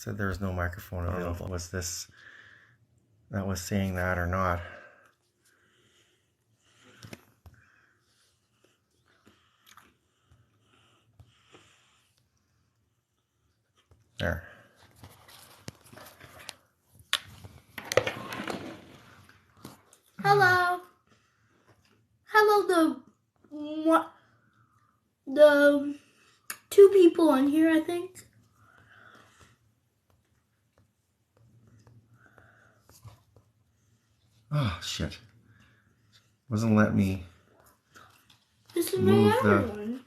said there was no microphone. I don't know if it was this that was saying that or not. There. Hello. Hello, the two people on here, I think. Oh shit! Wasn't letting me This is move my other one.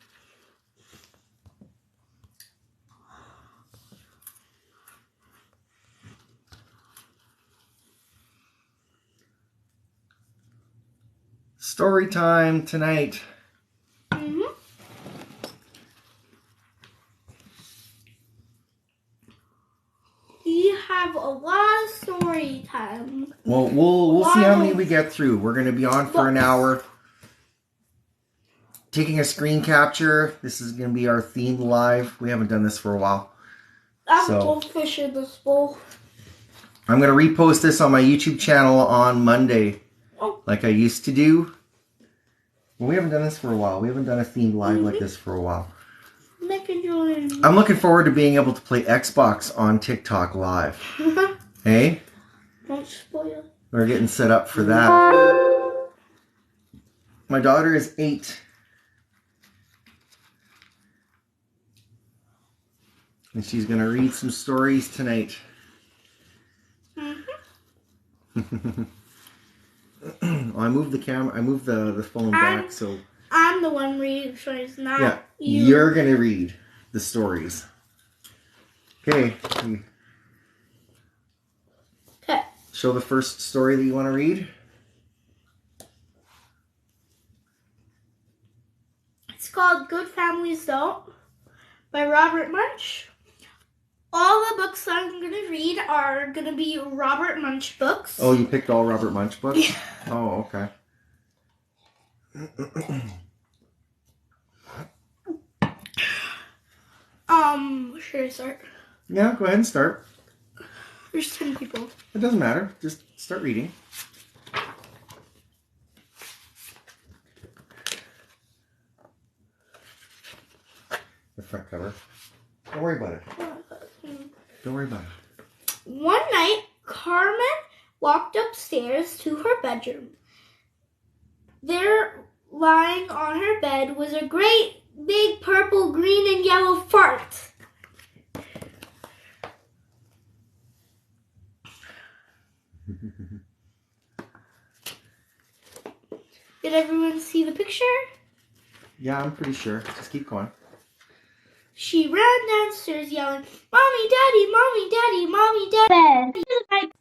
Story time tonight. We have a lot of story time. Well, we'll see how many we get through. We're going to be on for an hour. Taking a screen capture. This is going to be our themed live. We haven't done this for a while. I'm a goldfish in this bowl. I'm going to repost this on my YouTube channel on Monday. Like I used to do. Well, we haven't done this for a while. We haven't done a themed live like this for a while. I'm looking forward to being able to play Xbox on TikTok live. Hey? Don't spoil. We're getting set up for that. My daughter is 8. And she's going to read some stories tonight. I moved the camera. I moved the phone back, so I'm the one reading stories, not you. You're gonna read the stories. Okay. Okay. Show the first story that you want to read. It's called Good Families Don't by Robert Munsch. All the books I'm going to read are going to be Robert Munsch books. Oh, you picked all Robert Munsch books? Yeah. Oh, okay. Should I start? Yeah, go ahead and start. There's 10 people. It doesn't matter. Just start reading. The front cover. Don't worry about it. Don't worry about it. One night, Carmen walked upstairs to her bedroom. There, lying on her bed, was a great big purple, green, and yellow fart. Did everyone see the picture? Yeah, I'm pretty sure. Just keep going. She ran downstairs yelling, "Mommy, Daddy, Mommy, Daddy, Mommy, Daddy."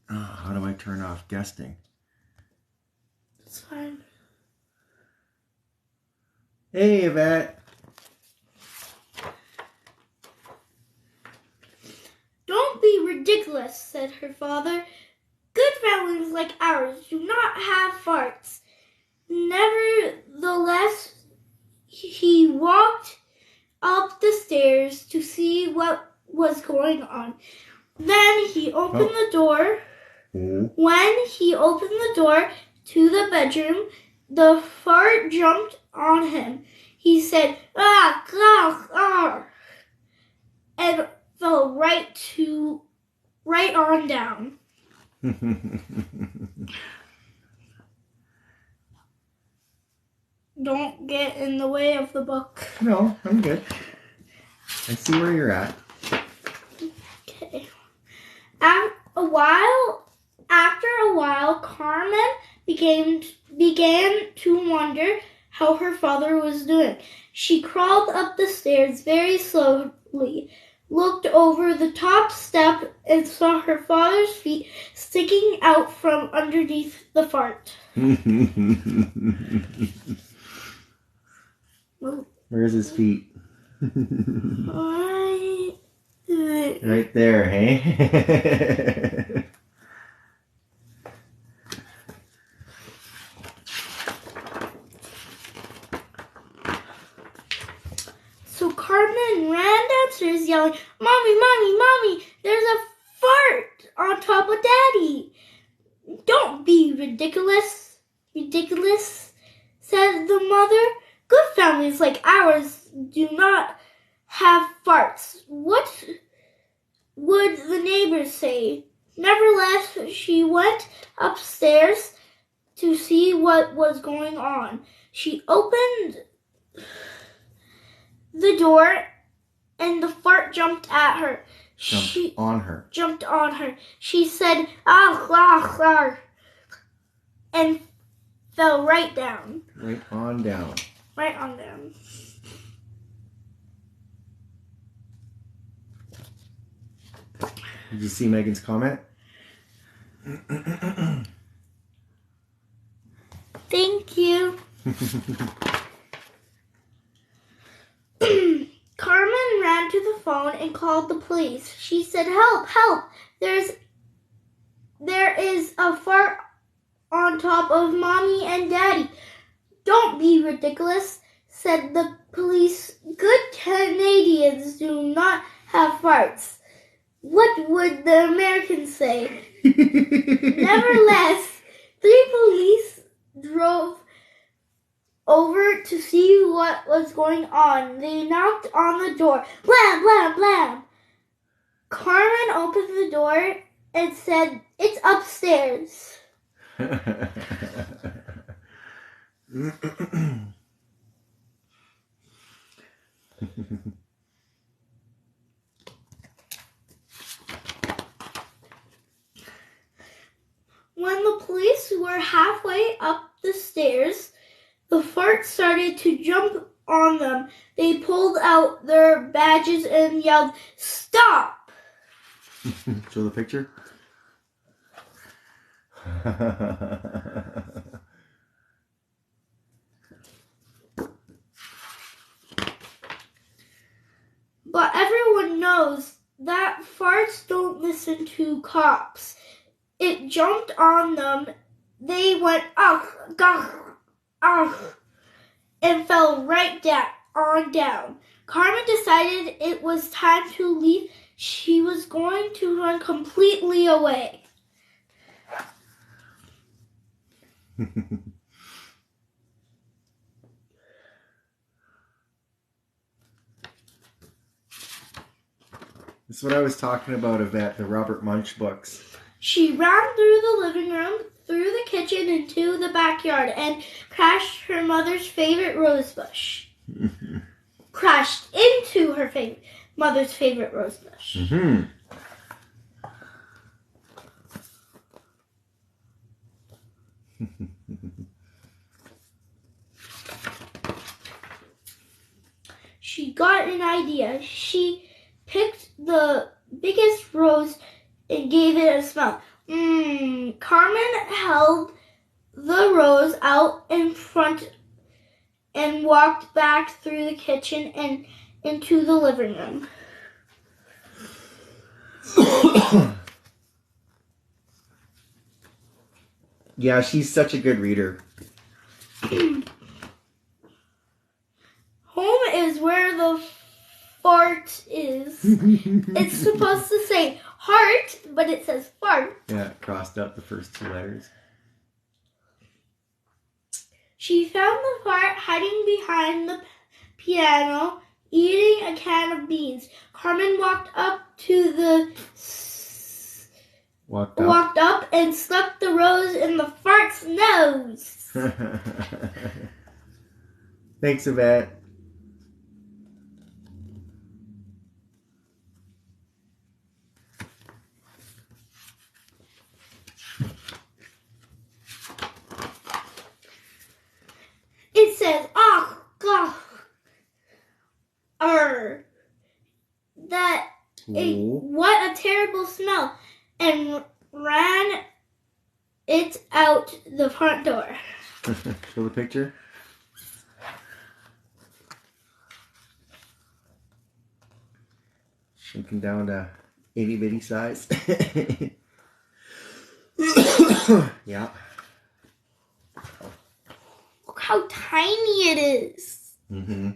How do I turn off guesting? It's fine. Hey, Yvette. "Don't be ridiculous," said her father. "Good families like ours do not have farts." Nevertheless, he walked up the stairs to see what was going on. Then he opened the door. When he opened the door to the bedroom, the fart jumped on him. He said, "Ah, ah, ah," and fell right on down. Don't get in the way of the book. No, I'm good. I see where you're at. Okay. After a while, Carmen began to wonder how her father was doing. She crawled up the stairs very slowly, looked over the top step, and saw her father's feet sticking out from underneath the fart. Where's his feet? Right there, hey? So Carmen ran downstairs yelling, "Mommy, Mommy, Mommy, there's a fart on top of Daddy." "Don't be ridiculous, said the mother. "Good families like ours do not have farts. What would the neighbors say?" Nevertheless, she went upstairs to see what was going on. She opened the door and the fart jumped at her. Jumped on her. She said, "Ah, ah, ah," and fell right down. Right on down. Did you see Megan's comment? Thank you. Carmen ran to the phone and called the police. She said, "Help, help. There is a fart on top of Mommy and Daddy." "Don't be ridiculous," said the police. "Good Canadians do not have farts. What would the Americans say?" Nevertheless, 3 police drove over to see what was going on. They knocked on the door. Blam, blam, blam. Carmen opened the door and said, "It's upstairs." When the police were halfway up the stairs, the fart started to jump on them. They pulled out their badges and yelled, "Stop!" Show the picture. But everyone knows that farts don't listen to cops. It jumped on them. They went, "Ugh, gah, ugh," and fell right down. Carmen decided it was time to leave. She was going to run completely away. This is what I was talking about Yvette, the Robert Munch books. She ran through the living room, through the kitchen, into the backyard, and crashed her mother's favorite rose bush. Crashed into her mother's favorite rose bush. Mm-hmm. She got an idea. She picked the biggest rose and gave it a smell. Carmen held the rose out in front and walked back through the kitchen and into the living room. Yeah, she's such a good reader. Home is where the fart is. It's supposed to say heart, but it says fart. Yeah, it crossed out the first 2 letters. She found the fart hiding behind the piano, eating a can of beans. Carmen walked up and stuck the rose in the fart's nose. Thanks, Yvette. It says, "Oh, God, what a terrible smell," and ran it out the front door. Show the picture. Shrinking down to itty bitty size. Yeah. Look how tiny it is. Mm-hmm.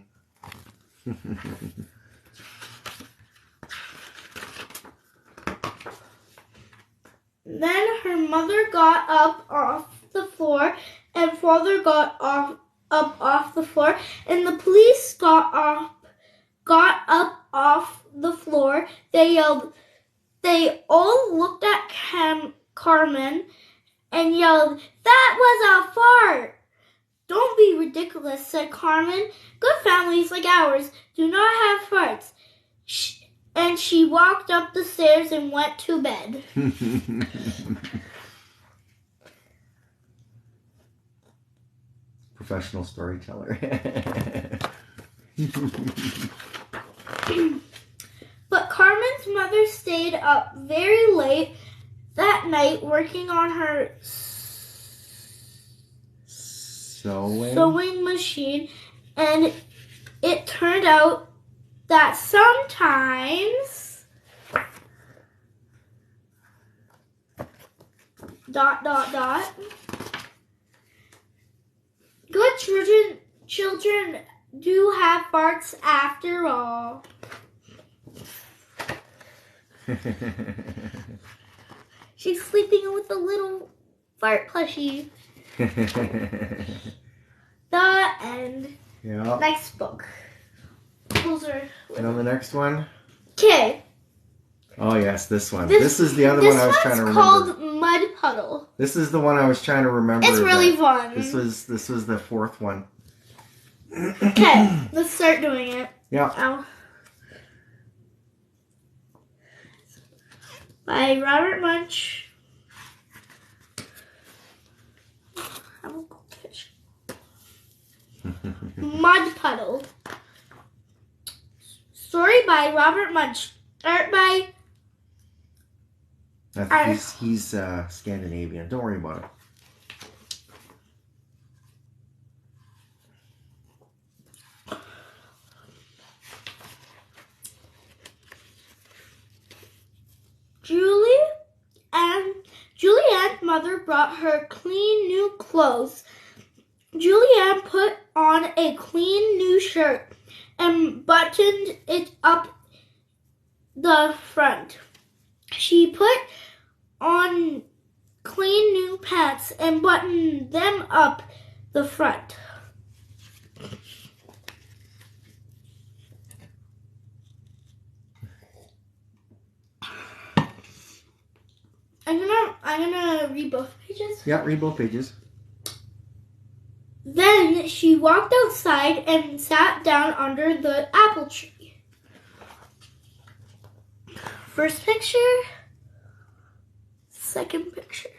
Then her mother got up off the floor, and father got up off the floor, and the police got up off the floor. They yelled. They all looked at Carmen and yelled, "That was a fart!" "Don't be ridiculous," said Carmen. "Good families like ours do not have farts." And she walked up the stairs and went to bed. Professional storyteller. But Carmen's mother stayed up very late that night working on her sewing machine, and it turned out that sometimes ... Good children do have farts after all. She's sleeping with a little fart plushie. The end. Yeah. Next book. And on the next one? Okay. Oh yes, this one. This is the other one I was trying to remember. This one's called Mud Puddle. This is the one I was trying to remember. It's really fun. This was the fourth one. Okay, let's start doing it. Yeah. Ow. By Robert Munsch. I will go fish. Mud Puddle. Story by Robert Munsch. Art by... He's Scandinavian. Don't worry about it. Julianne's mother brought her clean new clothes. Julianne put on a clean new shirt and buttoned it up the front. She put on clean new pants and buttoned them up the front. I'm gonna read both pages. Yeah, read both pages. Then she walked outside and sat down under the apple tree. First picture. Second picture.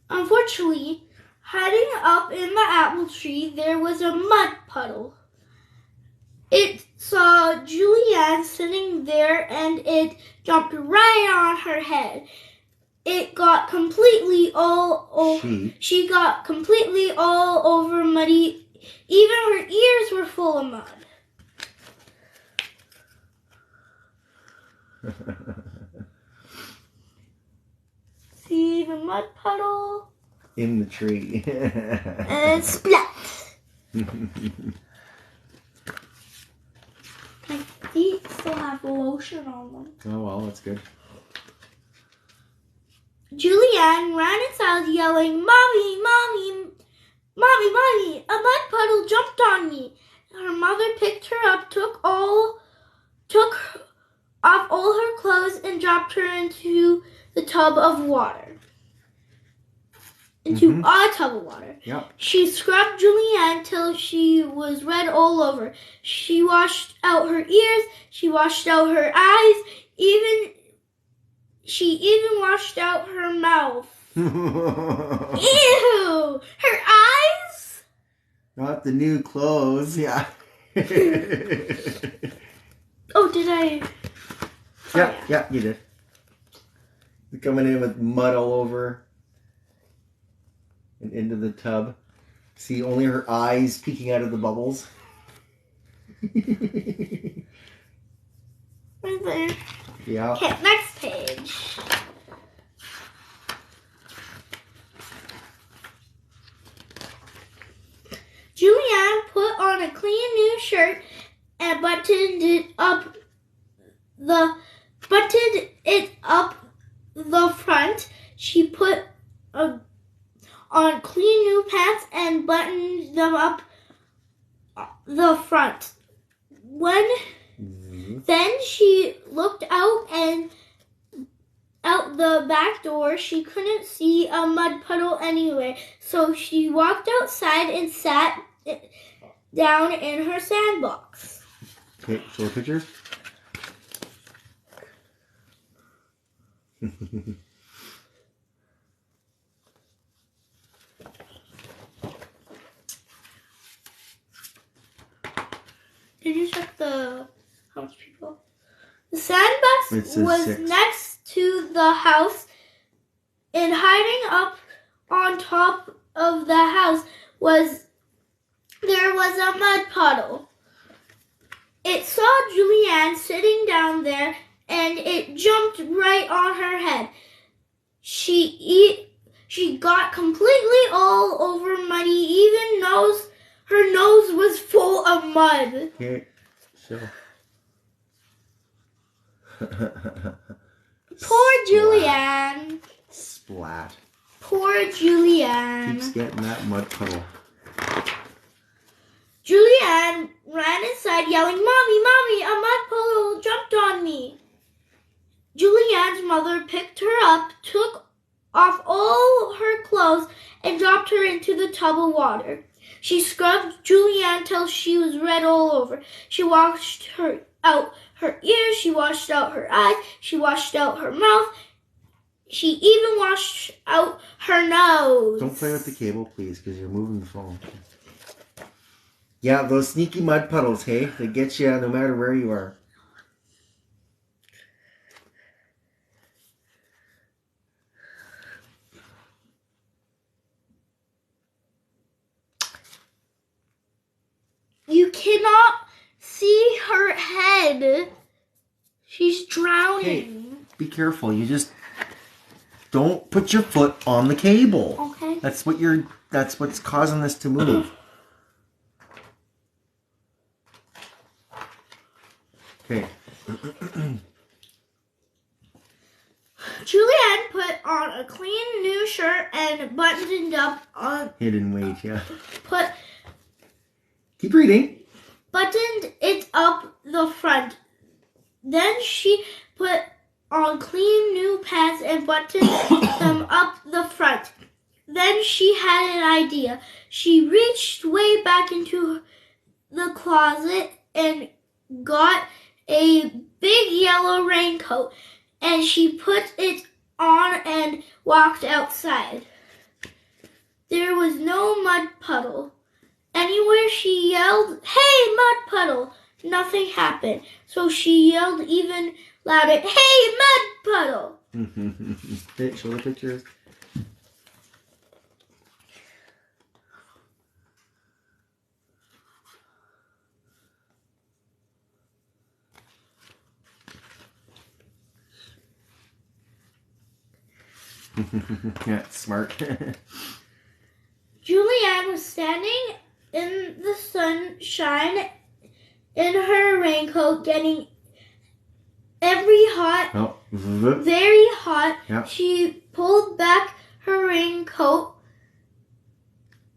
Unfortunately, hiding up in the apple tree, there was a mud puddle. It saw Julianne sitting there and it jumped right on her head. It got completely all over. She got completely all over muddy. Even her ears were full of mud. See the mud puddle? In the tree. And splat. My feet still have lotion on them. Oh well, that's good. Julianne ran inside yelling, "Mommy, Mommy, Mommy, Mommy, a mud puddle jumped on me." Her mother picked her up, took off all her clothes and dropped her into the tub of water. A tub of water. Yep. She scrubbed Julianne till she was red all over. She washed out her ears. She washed out her eyes. She even washed out her mouth. Ew! Her eyes? Not the new clothes, yeah. Oh, did I? Yeah, you did. You're coming in with mud all over. And into the tub. See only her eyes peeking out of the bubbles. Right there. Yeah. Okay, next page. Julianne put on a clean new shirt and buttoned it up the front. She put on clean new pants and buttoned them up the front. Then she looked out the back door. She couldn't see a mud puddle anywhere, so she walked outside and sat down in her sandbox. Okay, show a picture. Did you check how much people? The sandbox was 6. next to the house, and hiding up on top of the house there was a mud puddle. It saw Julianne sitting down there, and it jumped right on her head. She got completely all over muddy, even her nose was full of mud. Okay, so. Poor Julianne. Splat. Poor Julianne. Keeps getting that mud puddle. Julianne ran inside yelling, "Mommy, Mommy, a mud puddle jumped on me." Julianne's mother picked her up, took off all her clothes, and dropped her into the tub of water. She scrubbed Julianne till she was red all over. She washed out her ears, she washed out her eyes, she washed out her mouth. She even washed out her nose. Don't play with the cable, please, because you're moving the phone. Yeah, those sneaky mud puddles, hey? They get you no matter where you are. You cannot see her head. She's drowning. Hey, be careful. You just don't put your foot on the cable. Okay. That's what's causing this to move. Okay. Julianne put on a clean new shirt and buttoned up on Hidden weight, yeah. put Keep reading. buttoned it up the front. Then she put on clean new pants and buttoned them up the front. Then she had an idea. She reached way back into the closet and got a big yellow raincoat, and she put it on and walked outside. There was no mud puddle. Anywhere she yelled, "Hey, mud puddle!" Nothing happened. So she yelled even louder, "Hey, mud puddle!" Hey, show the pictures. Yeah, smart. Julianne was standing in the sunshine in her raincoat, getting very hot. Yeah. She pulled back her raincoat,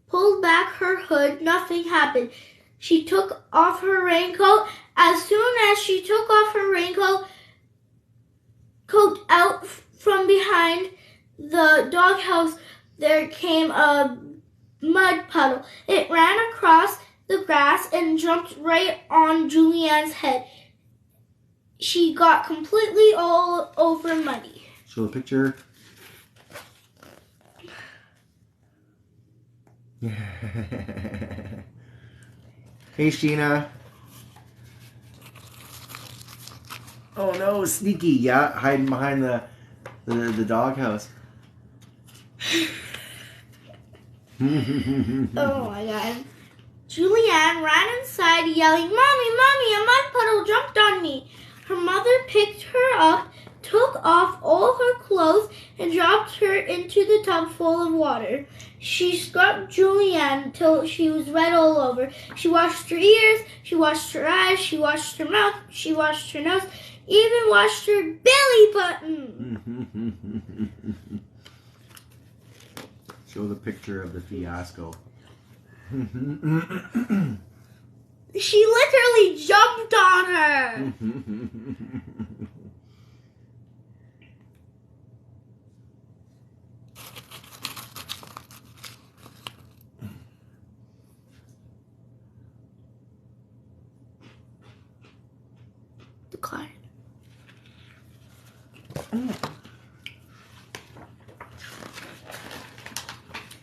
pulled back her hood. Nothing happened. She took off her raincoat. As soon as she took off her raincoat, out from behind the doghouse, there came a mud puddle. It ran across the grass and jumped right on Julianne's head. She got completely all over muddy. Show the picture. Hey, Sheena. Oh no, sneaky. Yeah, hiding behind the doghouse. Oh my god. Julianne ran inside yelling, "Mommy, Mommy, a mud puddle jumped on me." Her mother picked her up, took off all her clothes, and dropped her into the tub full of water. She scrubbed Julianne till she was red all over. She washed her ears, she washed her eyes, she washed her mouth, she washed her nose, even washed her belly button. Show the picture of the fiasco. She literally jumped on her. Decline.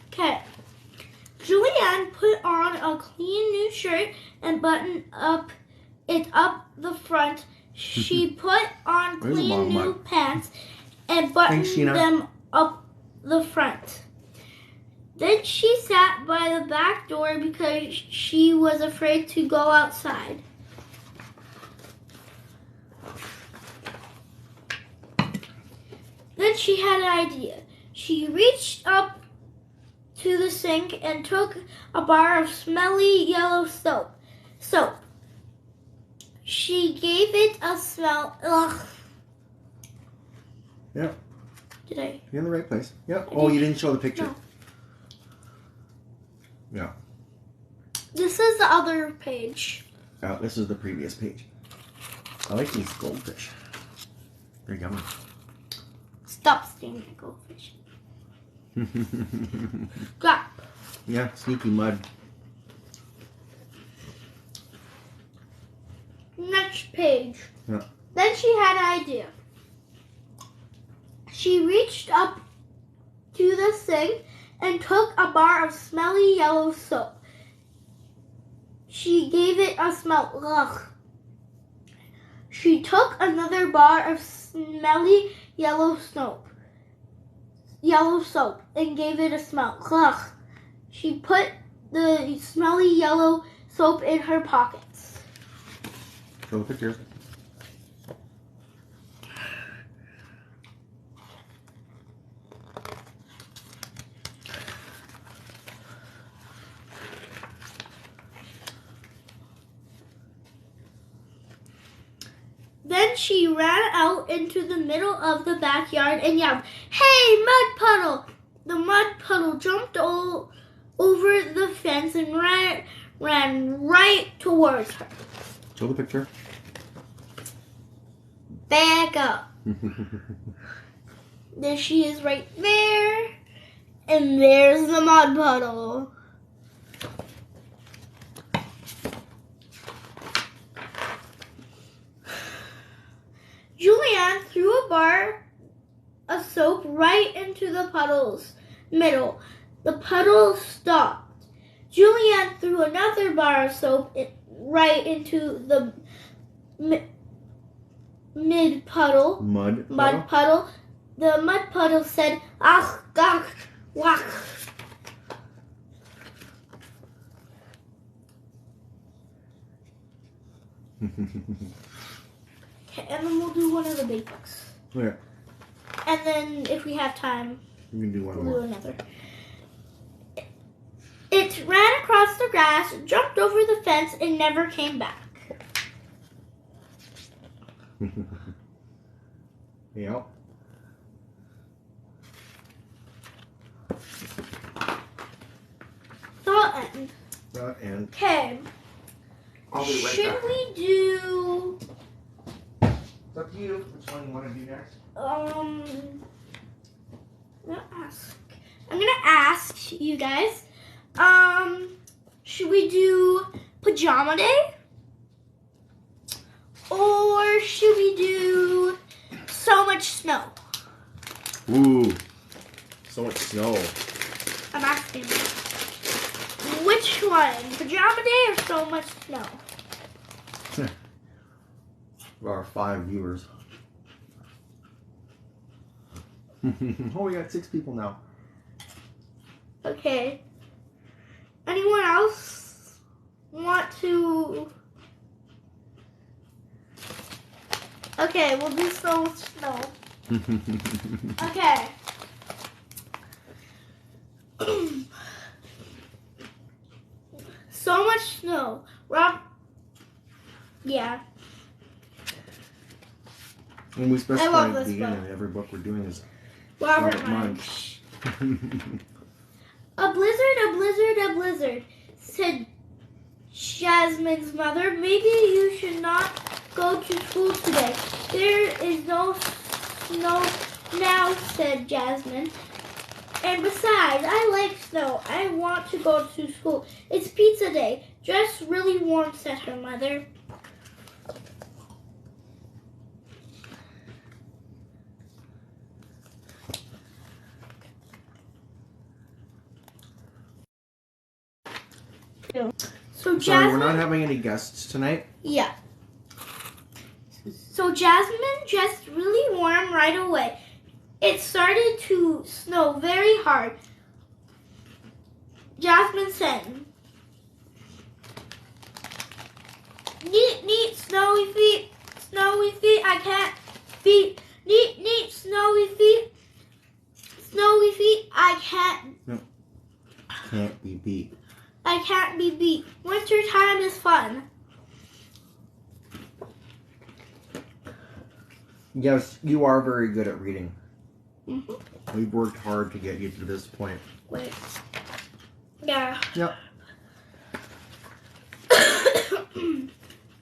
Okay. Julianne put on a clean new shirt and buttoned it up the front. She put on clean new pants and buttoned them up the front. Then she sat by the back door because she was afraid to go outside. Then she had an idea. She reached up to the sink and took a bar of smelly yellow soap. She gave it a smell. Ugh. Yeah. Did I? You're in the right place. Yeah. Oh, you didn't show the picture. No. Yeah. This is the other page. Oh, this is the previous page. I like these goldfish. They're yummy. Stop staring at goldfish. Drop. Yeah, sneaky mud. Next page. Yeah. Then she had an idea. She reached up to the sink and took a bar of smelly yellow soap. She gave it a smell. Ugh. She took another bar of smelly yellow soap and gave it a smell. Ugh. She put the smelly yellow soap in her pockets. Show the pictures. Then she ran out into the middle of the backyard and yelled, "Hey, mud puddle!" The mud puddle jumped all over the fence and ran right towards her. Show the picture. Back up. There she is right there. And there's the mud puddle. Julianne threw a bar of soap right into the puddle's middle. The puddle stopped. Julianne threw another bar of soap right into the mud puddle. The mud puddle said, "Ach, gach, wach." Okay, and then we'll do one of the big books. Yeah. And then if we have time, You can do one we'll more. do another. It ran across the grass, jumped over the fence, and never came back. Yeah. Thought end. And Okay. I'll be right Should back. we do It's up to you. Which one you want to do next? I'm gonna ask you guys. Should we do pajama day? Or should we do so much snow? Ooh. So much snow. I'm asking. Which one? Pajama day or so much snow? Our 5 viewers. Oh, we got 6 people now. Okay. Anyone else want to Okay, we'll do so much snow. Okay. So much snow. Yeah. When we I specify love at the this beginning book. of every book we're doing is Robert Robert Munch. Munch. A blizzard, said Jasmine's mother. Maybe you should not go to school today. There is no snow now, said Jasmine. And besides, I like snow. I want to go to school. It's pizza day. Dress really warm, said her mother. So Sorry, we're not having any guests tonight. Yeah. So Jasmine dressed really warm right away. It started to snow very hard. Jasmine sang, neat, neat, snowy feet, I can't feet. Neat, neat, snowy feet, I can't. No, can't be beat. I can't be beat. Winter time is fun. Yes, you are very good at reading. Mm-hmm. We've worked hard to get you to this point. Wait. Yeah. Yep.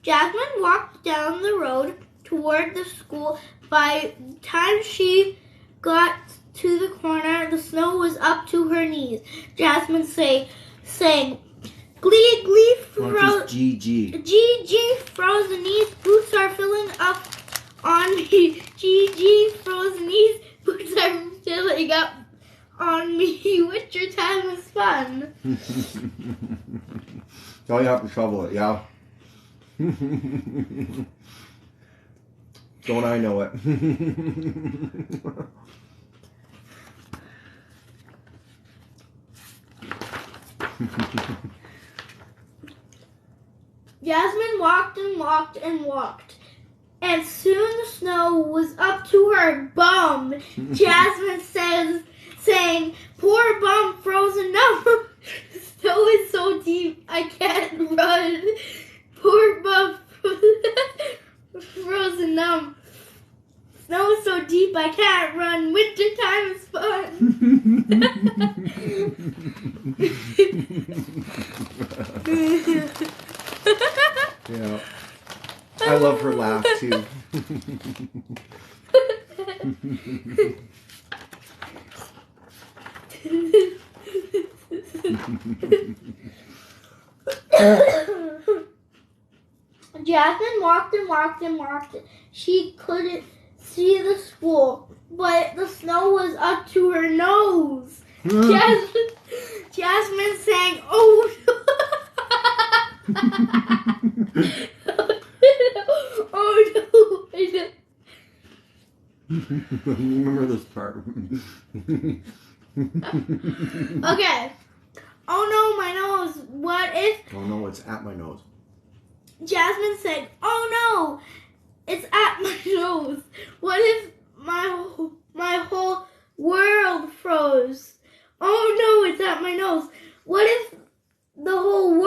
Jasmine walked down the road toward the school. By the time she got to the corner, the snow was up to her knees. Jasmine sang, glee, glee, GG. GG, frozen knees, boots are filling up on me. GG, frozen knees, boots are filling up on me. Winter time is fun. So you have to shovel it, yeah. Don't I know it? Jasmine walked and walked and walked, and soon the snow was up to her bum. Jasmine saying, poor bum, frozen numb. Snow is so deep, I can't run. Poor bum, frozen numb. Snow is so deep, I can't run. Winter time is fun. Yeah. I love her laugh too. Jasmine walked and walked and walked. She couldn't see the school, but the snow was up to her nose. Jasmine sang, oh no. Oh no. Remember this part. Okay. Oh no, my nose. What if... Oh no, it's at my nose. Jasmine said, oh no, it's at my nose. What if my whole world froze? Oh no, it's at my nose. What if the whole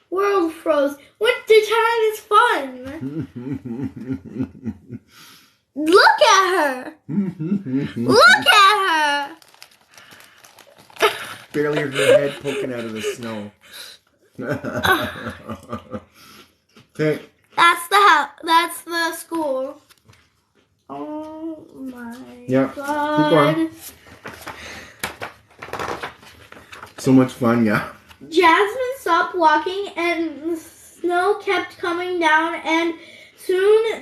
world froze? Winter time is fun. Look at her. Look at her. Barely her head poking out of the snow. Okay. That's the school. Oh my God. Keep going. So much fun, yeah. Jasmine stopped walking and the snow kept coming down, and soon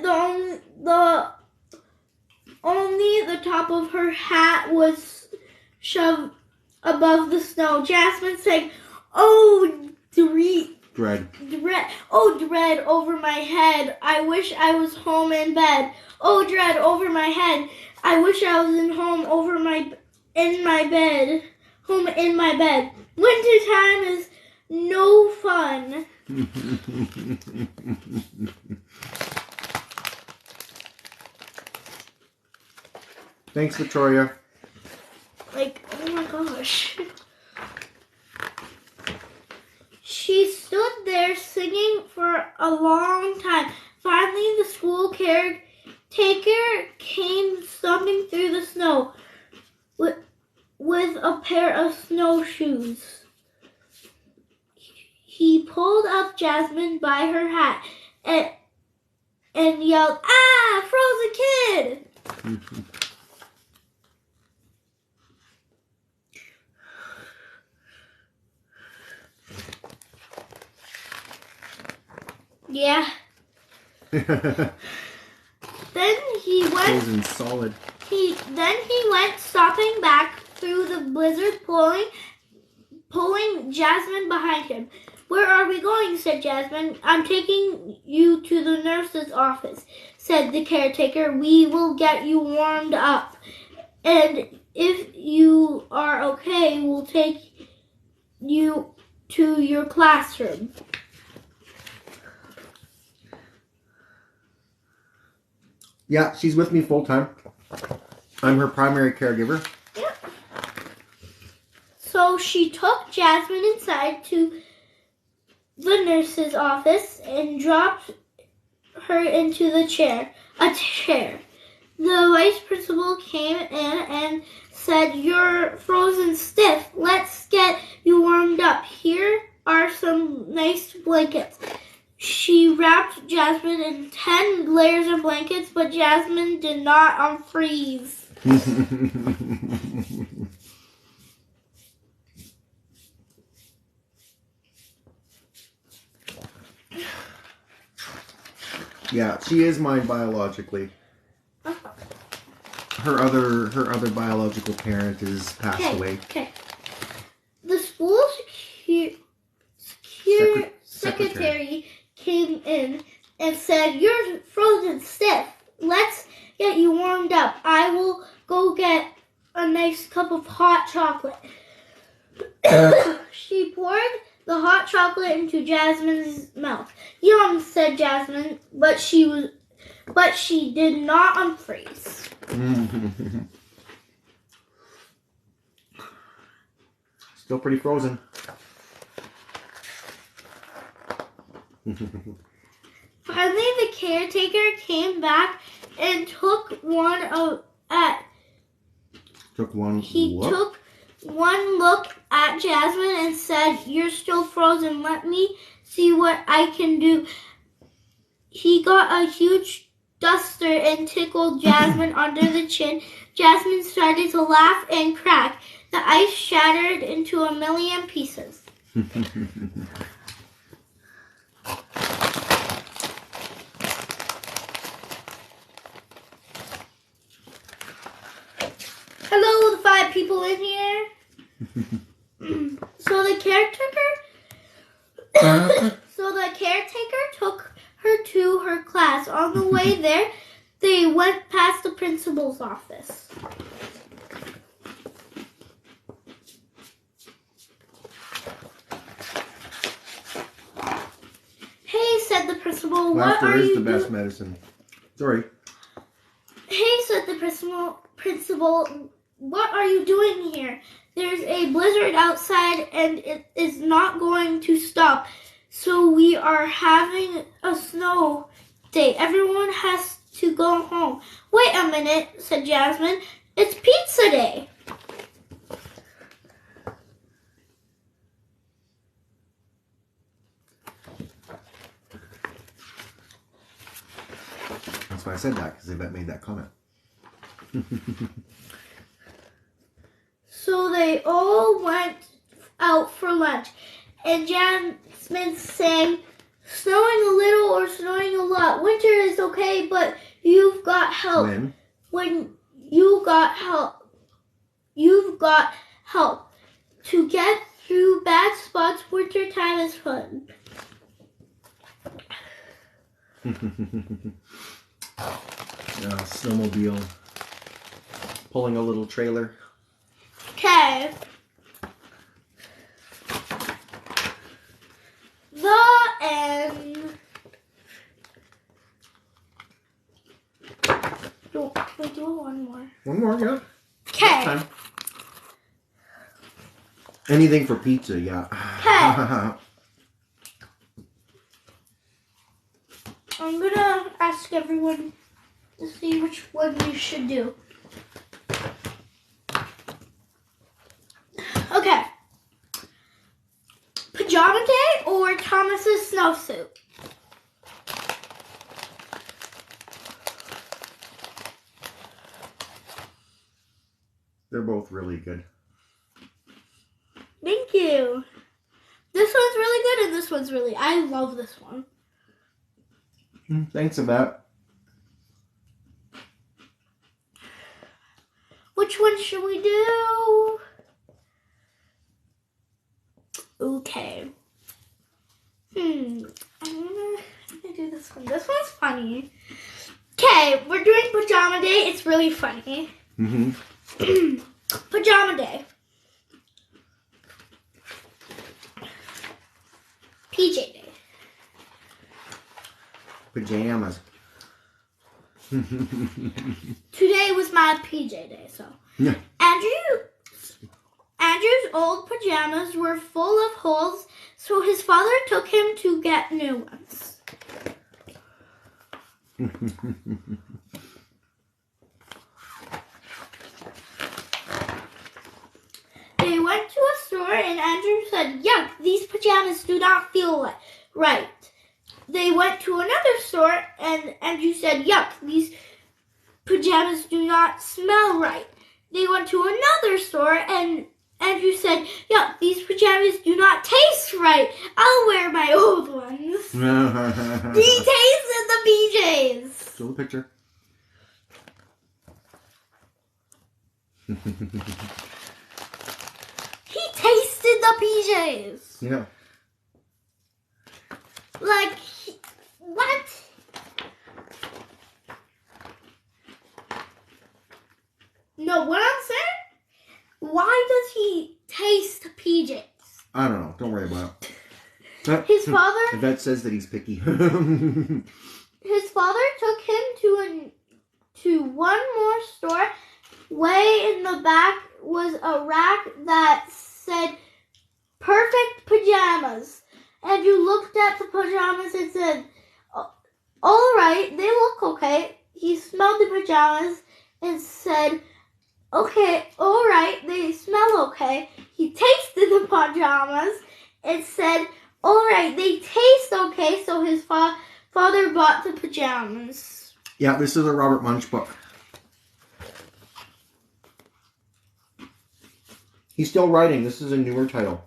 only the top of her hat was shoved above the snow. Jasmine sang, oh, dread over my head. I wish I was home in bed. Oh, dread over my head. I wish I was home in my bed. Winter time is no fun. Thanks, Victoria. Like, oh my gosh. She stood there singing for a long time. Finally, the school caretaker came stomping through the snow with a pair of snowshoes. He pulled up Jasmine by her hat and yelled, "Ah, frozen kid!" Yeah. Then he went. Frozen solid. Then he went stopping back through the blizzard, pulling Jasmine behind him. "Where are we going?" said Jasmine. "I'm taking you to the nurse's office," said the caretaker. "We will get you warmed up. And if you are okay, we'll take you to your classroom." Yeah, she's with me full time. I'm her primary caregiver. Yep. So she took Jasmine inside to the nurse's office and dropped her into a chair. The vice principal came in and said, "You're frozen stiff. Let's get you warmed up. Here are some nice blankets." She wrapped Jasmine in 10 layers of blankets, but Jasmine did not unfreeze. Yeah, she is mine biologically. Her other biological parent is passed away. Okay. The school secretary came in and said, "You're frozen stiff. Let's get you warmed up. I will go get a nice cup of hot chocolate." She poured the hot chocolate into Jasmine's mouth. "Yum," said Jasmine, but she did not unfreeze. Still pretty frozen. Finally, the caretaker came back and took one look at Jasmine and said, "You're still frozen. Let me see what I can do." He got a huge duster and tickled Jasmine under the chin. Jasmine started to laugh and crack. The ice shattered into a million pieces. Hello, the 5 people in here. So the caretaker took her to her class. On the way there, they went past the principal's office. "Hey," said the principal, "Laughter is the best medicine." Sorry. "Hey," said the principal, "what are you doing here? There's a blizzard outside and it is not going to stop. So we are having a snow day. Everyone has to go home." "Wait a minute," said Jasmine. "It's pizza day." That's why I said that, because Yvette made that comment. So they all went out for lunch, and Jasmine sang, "Snowing a little or snowing a lot. Winter is okay, but you've got help. When you've got help to get through bad spots. Winter time is fun." Snowmobile pulling a little trailer. Okay. more, yeah. Okay. Anything for pizza, yeah. Okay. I'm gonna ask everyone to see which one you should do. Okay. Pajama day or Thomas's snowsuit? They're both really good. Thank you. This one's really good and this one's really... I love this one. Thanks, Yvette. Which one should we do? Okay. I'm gonna do this one. This one's funny. Okay, we're doing pajama day. It's really funny. Pajama day. PJ day. Pajamas. Today was my PJ day, so. Yeah. Andrew's old pajamas were full of holes, so his father took him to get new ones. They went to a store and Andrew said, "Yuck, these pajamas do not feel right." They went to another store and Andrew said, "Yuck, these pajamas do not smell right." They went to another store and Andrew said, "Yuck, these pajamas do not taste right. I'll wear my old ones." He tasted the PJs. Show the picture. He tasted the PJs. Yeah. Like, what? No, what I'm saying? Why does he taste PJs? I don't know. Don't worry about it. His father... Yvette says that he's picky. His father took him to one more store. Way in the back was a rack that said "Perfect Pajamas." And you looked at the pajamas and said, "All right, they look okay." He smelled the pajamas and said, "Okay, all right, they smell okay." He tasted the pajamas and said, "All right, they taste okay." So his father bought the pajamas. Yeah, this is a Robert Munch book. He's still writing. This is a newer title.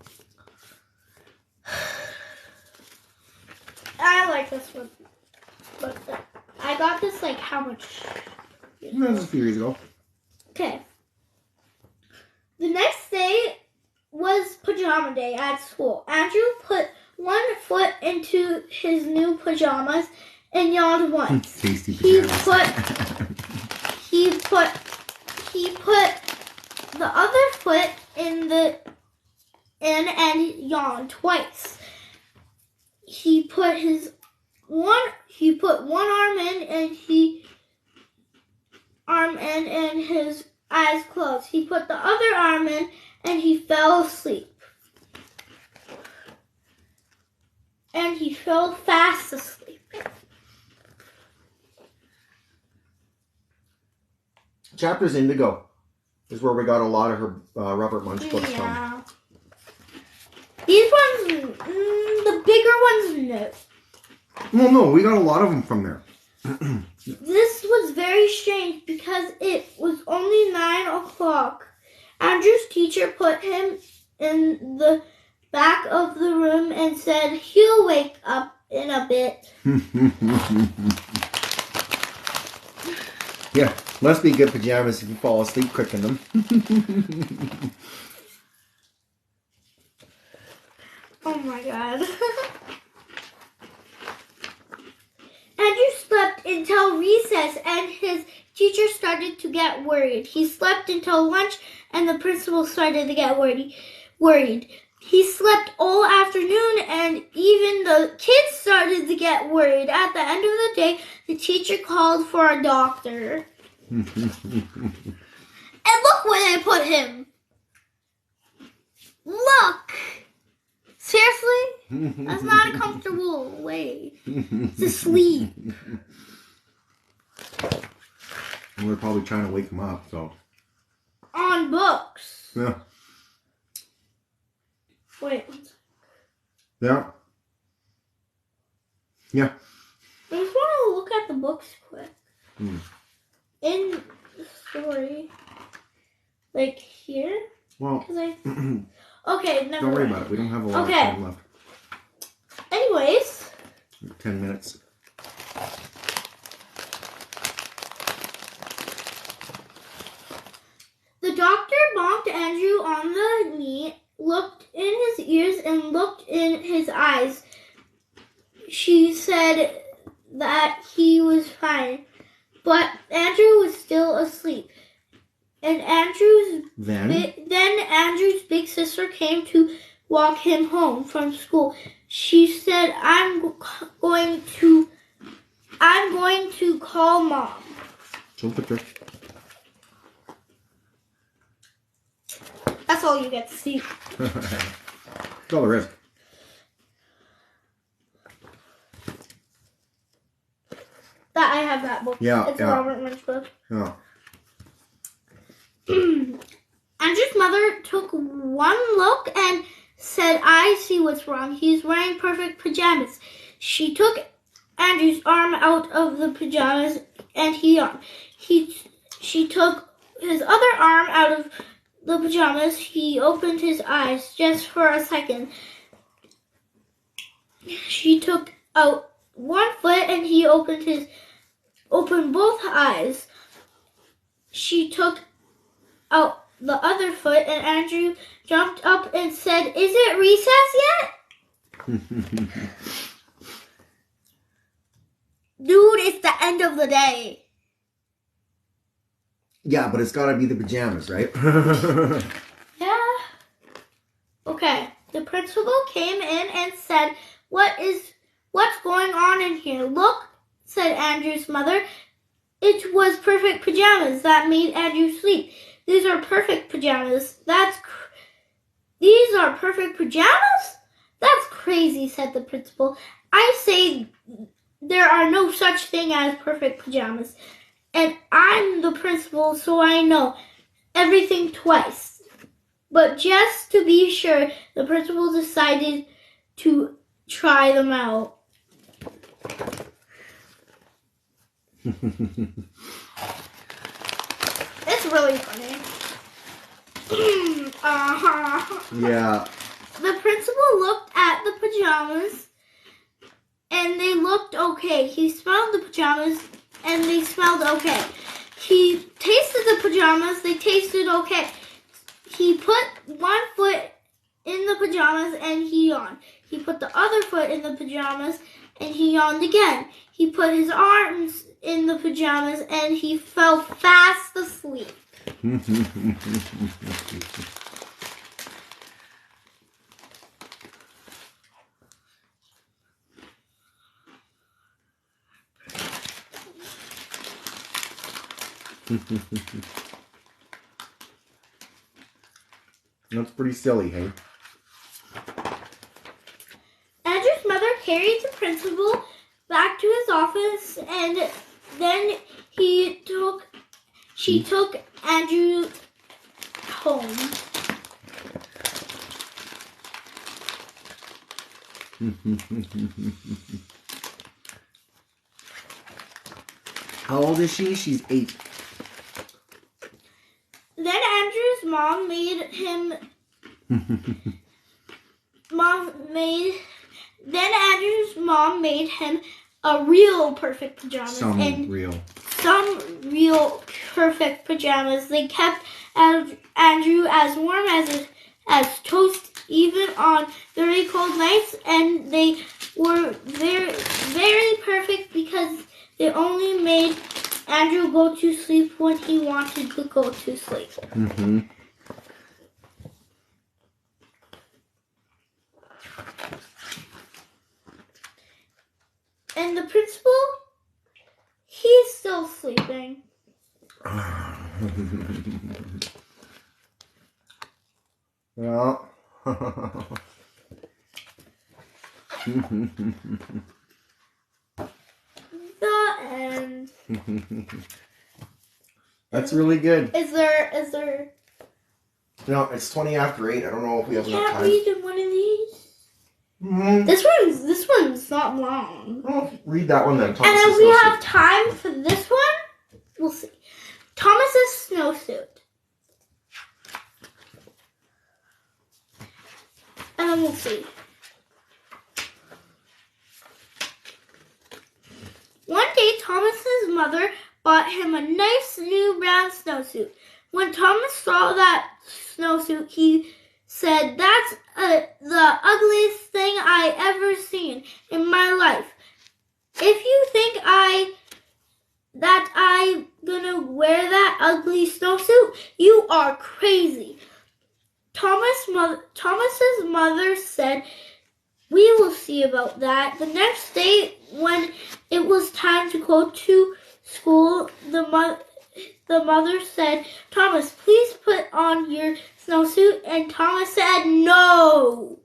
I like this one. But I got this like how much? That was a few years ago. Okay. The next day was pajama day at school. Andrew put one foot into his new pajamas and yawned once. Tasty pajamas. He put the other foot in and yawned twice. He put one arm in and his eyes closed. He put the other arm in and he fell asleep. And he fell fast asleep. Chapters Indigo is where we got a lot of her Robert Munch books from. These ones, the bigger ones, no. Well, no, we got a lot of them from there. This was very strange because it was only 9 o'clock. Andrew's teacher put him in the back of the room and said he'll wake up in a bit. Yeah, must be good pajamas if you fall asleep quick in them. Oh my god. Andrew slept until recess and his teacher started to get worried. He slept until lunch and the principal started to get worried. He slept all afternoon and even the kids started to get worried. At the end of the day, the teacher called for a doctor. And look where they put him. Look. Seriously? That's not a comfortable way to sleep. We're probably trying to wake him up, so. On books. Yeah. Wait. Yeah. Yeah. I just want to look at the books quick. In the story. Like here? Well, okay, never don't worry mind. about it. We don't have a lot of time left. Anyways. 10 minutes. The doctor bonked Andrew on the knee, looked in his ears, and looked in his eyes. She said that he was fine, but Andrew was still asleep. And then Andrew's big sister came to walk him home from school. She said, I'm going to call Mom. Show the picture. That's all you get to see. That's all there is. That I have that book. Yeah, it's a Robert Munch book. Yeah. Andrew's mother took one look and said, I see what's wrong. He's wearing perfect pajamas. She took Andrew's arm out of the pajamas and he yawned. She took his other arm out of the pajamas. He opened his eyes just for a second. She took out one foot and he opened both eyes. She took out the other foot and Andrew jumped up and said, is it recess yet? Dude, it's the end of the day. Yeah, but it's got to be the pajamas, right? Yeah. Okay. The principal came in and said, what's going on in here? Look, said Andrew's mother. It was perfect pajamas that made Andrew sleep. These are perfect pajamas. These are perfect pajamas? That's crazy, said the principal. I say there are no such thing as perfect pajamas. And I'm the principal, so I know everything twice. But just to be sure, the principal decided to try them out. It's really funny. Yeah. The principal looked at the pajamas and they looked okay. He smelled the pajamas and they smelled okay. He tasted the pajamas, they tasted okay. He put one foot in the pajamas and he yawned. He put the other foot in the pajamas and he yawned again. He put his arms in the pajamas and he fell fast asleep. That's pretty silly, hey? Andrew's mother carried the principal back to his office and then she took Andrew home. How old is she? She's 8. Then Andrew's mom made him a real perfect pajamas. Some real perfect pajamas. They kept Andrew as warm as toast even on very cold nights, and they were very, very perfect because they only made Andrew go to sleep when he wanted to go to sleep. Mm-hmm. And the principal, he's still sleeping. Well. The end. That's really good. Is there? No, it's 20 after 8. I don't know if we have enough Can't time. read in one of these. Mm-hmm. This one's not long. Well, read that one then. And if we have time for this one, we'll see. Thomas's snowsuit. And then we'll see. One day, Thomas's mother bought him a nice new brown snowsuit. When Thomas saw that snowsuit, he said, "That's the ugliest thing I ever seen in my life. If you think that I'm gonna wear that ugly snowsuit, you are crazy." Thomas's mother said, "We will see about that." The next day, when it was time to go to school, the mother said, "Thomas, please put on your snowsuit." And Thomas said, "No."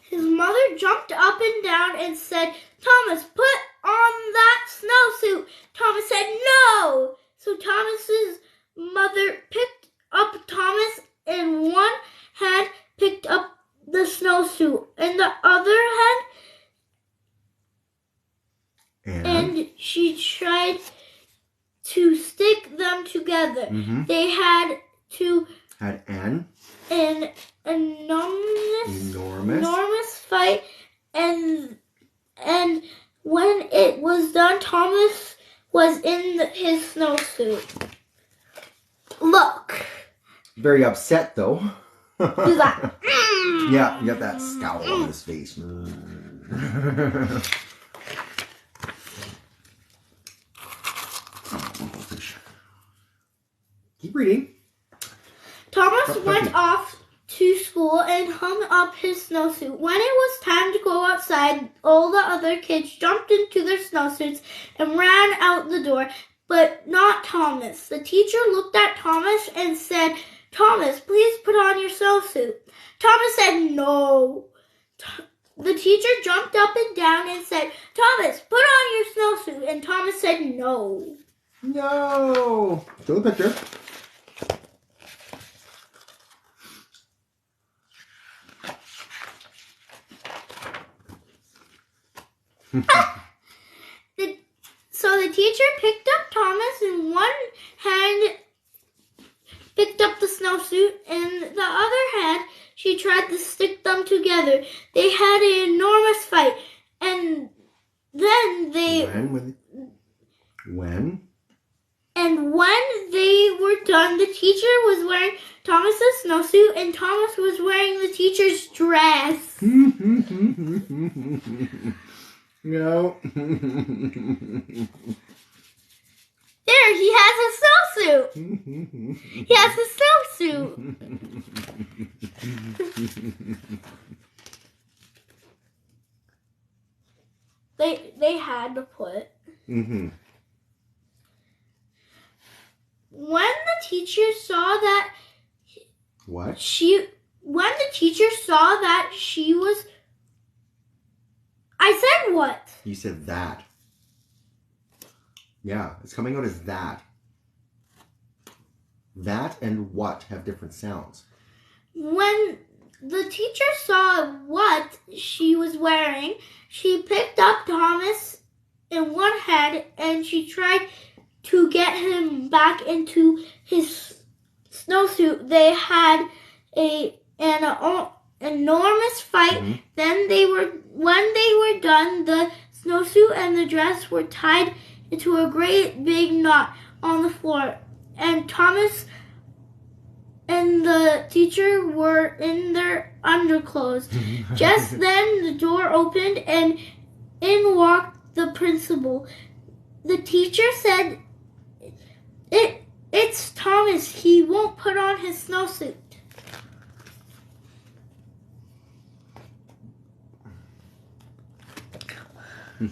His mother jumped up and down and said, "Thomas, put on that snowsuit." Thomas said, "No." So Thomas's mother picked up Thomas in one hand, picked up the snowsuit in the other hand, and she tried to stick them together. Mm-hmm. They had an enormous fight, and when it was done, Thomas was in his snowsuit. Look. Very upset though. He's like, yeah, you got that scowl on his face. Keep reading. Thomas went off to school and hung up his snowsuit. When it was time to go outside, all the other kids jumped into their snowsuits and ran out the door, but not Thomas. The teacher looked at Thomas and said, "Thomas, please put on your snowsuit." Thomas said, "No." The teacher jumped up and down and said, "Thomas, put on your snowsuit." And Thomas said, "No." No. Show the picture. So the teacher picked up Thomas in one hand, picked up the snowsuit, and the other hand, she tried to stick them together. They had an enormous fight, and then they... When? And when they were done, the teacher was wearing Thomas's snowsuit, and Thomas was wearing the teacher's dress. No. There, he has a snowsuit. He has a snowsuit. They had to put. Mm-hmm. When the teacher saw that... What? When the teacher saw that she was... I said what? You said that. Yeah, it's coming out as that. That and what have different sounds. When the teacher saw what she was wearing, she picked up Thomas in one hand and she tried to get him back into his snowsuit. They had an enormous fight. Mm-hmm. Then when they were done, the snowsuit and the dress were tied into a great big knot on the floor, and Thomas and the teacher were in their underclothes. Just then the door opened and in walked the principal. The teacher said, It's Thomas. He won't put on his snowsuit." The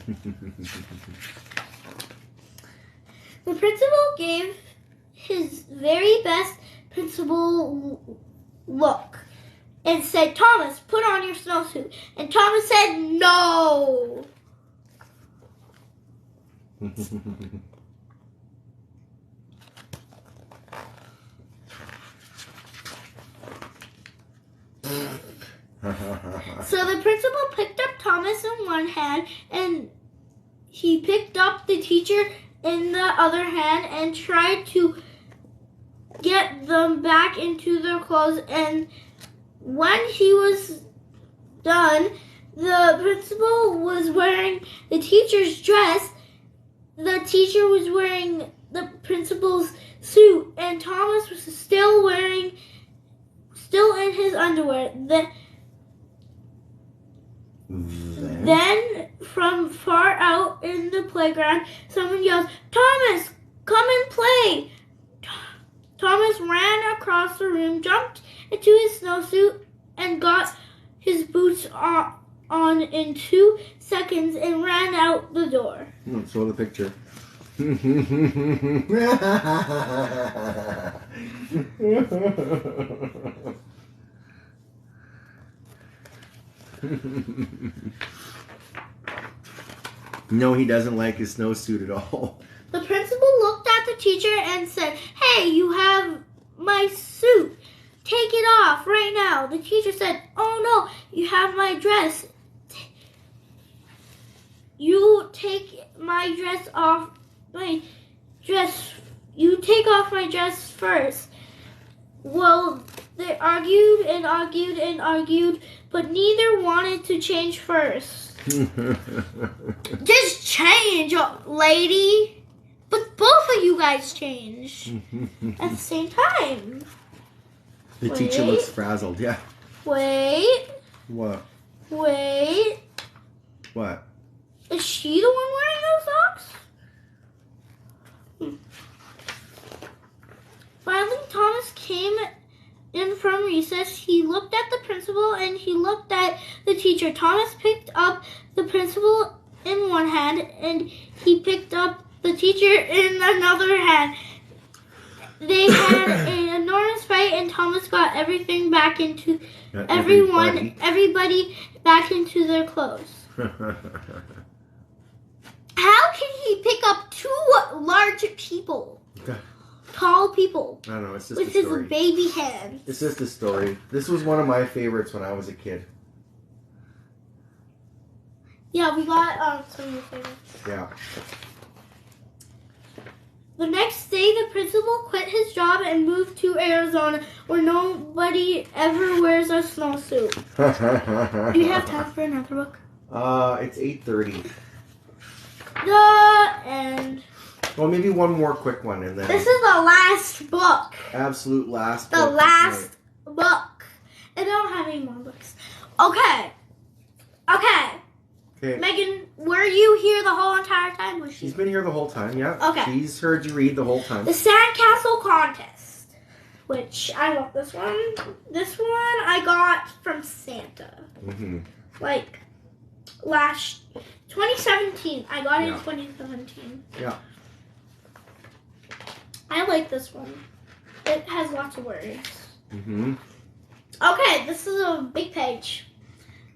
principal gave his very best principal look and said, Thomas, put on your snowsuit. And Thomas said, no. So the principal picked up Thomas in one hand and he picked up the teacher in the other hand and tried to get them back into their clothes. And when he was done, the principal was wearing the teacher's dress. The teacher was wearing the principal's suit, and Thomas was still in his underwear. Then, from far out in the playground, someone yelled, Thomas, come and play. Thomas ran across the room, jumped into his snowsuit, and got his boots on in 2 seconds and ran out the door. Show the picture. No, he doesn't like his snowsuit at all. The principal looked at the teacher and said, hey, you have my suit. Take it off right now. The teacher said, oh no, you have my dress. You take my dress off. You take off my dress first. Well, they argued and argued and argued, but neither wanted to change first. Just change, lady. But both of you guys changed at the same time. The teacher looks frazzled, yeah. Wait. What? Wait. What? Is she the one wearing those socks? Finally, Thomas came in from recess. He looked at the principal and he looked at the teacher. Thomas picked up the principal in one hand and he picked up the teacher in another hand. They had an enormous fight and Thomas got everything back into everybody back into their clothes. How can he pick up 2 large people? Tall people. I don't know, it's just with a story. His baby hands. It's just a story. This was one of my favorites when I was a kid. Yeah, we got some of your favorites. Yeah. The next day, the principal quit his job and moved to Arizona, where nobody ever wears a snowsuit. Do you have time for another book? It's 8:30. The end. Well, maybe one more quick one, and then This is the last book. absolute last. The book last tonight. book. And I don't have any more books. Okay. Okay. Okay. Megan, were you here the whole entire time? Was she? She's been here the whole time. Yeah. Okay. She's heard you read the whole time. The Sandcastle Contest, which I love this one. This one I got from Santa. Mm-hmm. Like 2017. I got it in 2017. Yeah. I like this one. It has lots of words. Mm-hmm. Okay, this is a big page.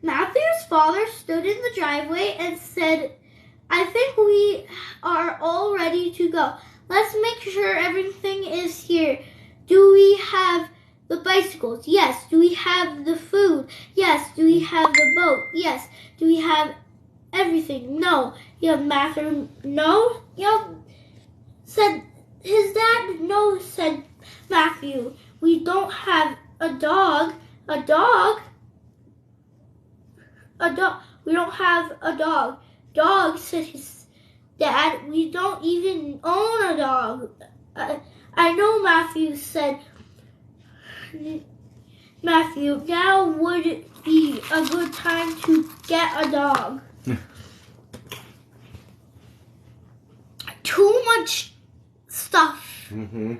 Matthew's father stood in the driveway and said, I think we are all ready to go. Let's make sure everything is here. Do we have the bicycles? Yes. Do we have the food? Yes. Do we have the boat? Yes. Do we have everything? No. Yeah, Matthew, no. Yeah, said his dad. No, said Matthew. We don't have a dog. A dog? A dog. We don't have a dog. Dog, said his dad. We don't even own a dog. I know, Matthew said. Matthew, now would be a good time to get a dog. Too much stuff. Mm-hmm.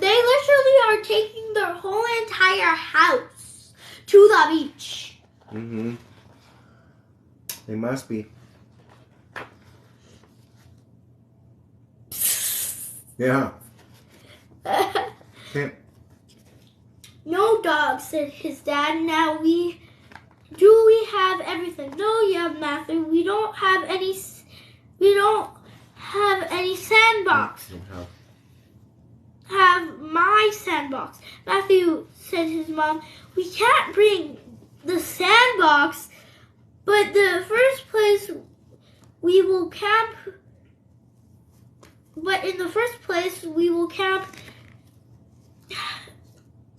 They literally are taking their whole entire house to the beach. Mm-hmm. They must be. Yeah. Okay. No dog, said his dad. Now we have everything? No, yeah, Matthew. We don't have any sandbox. Have my sandbox. Matthew, said his mom. We can't bring the sandbox, but the first place we will camp. But in the first place, we will camp.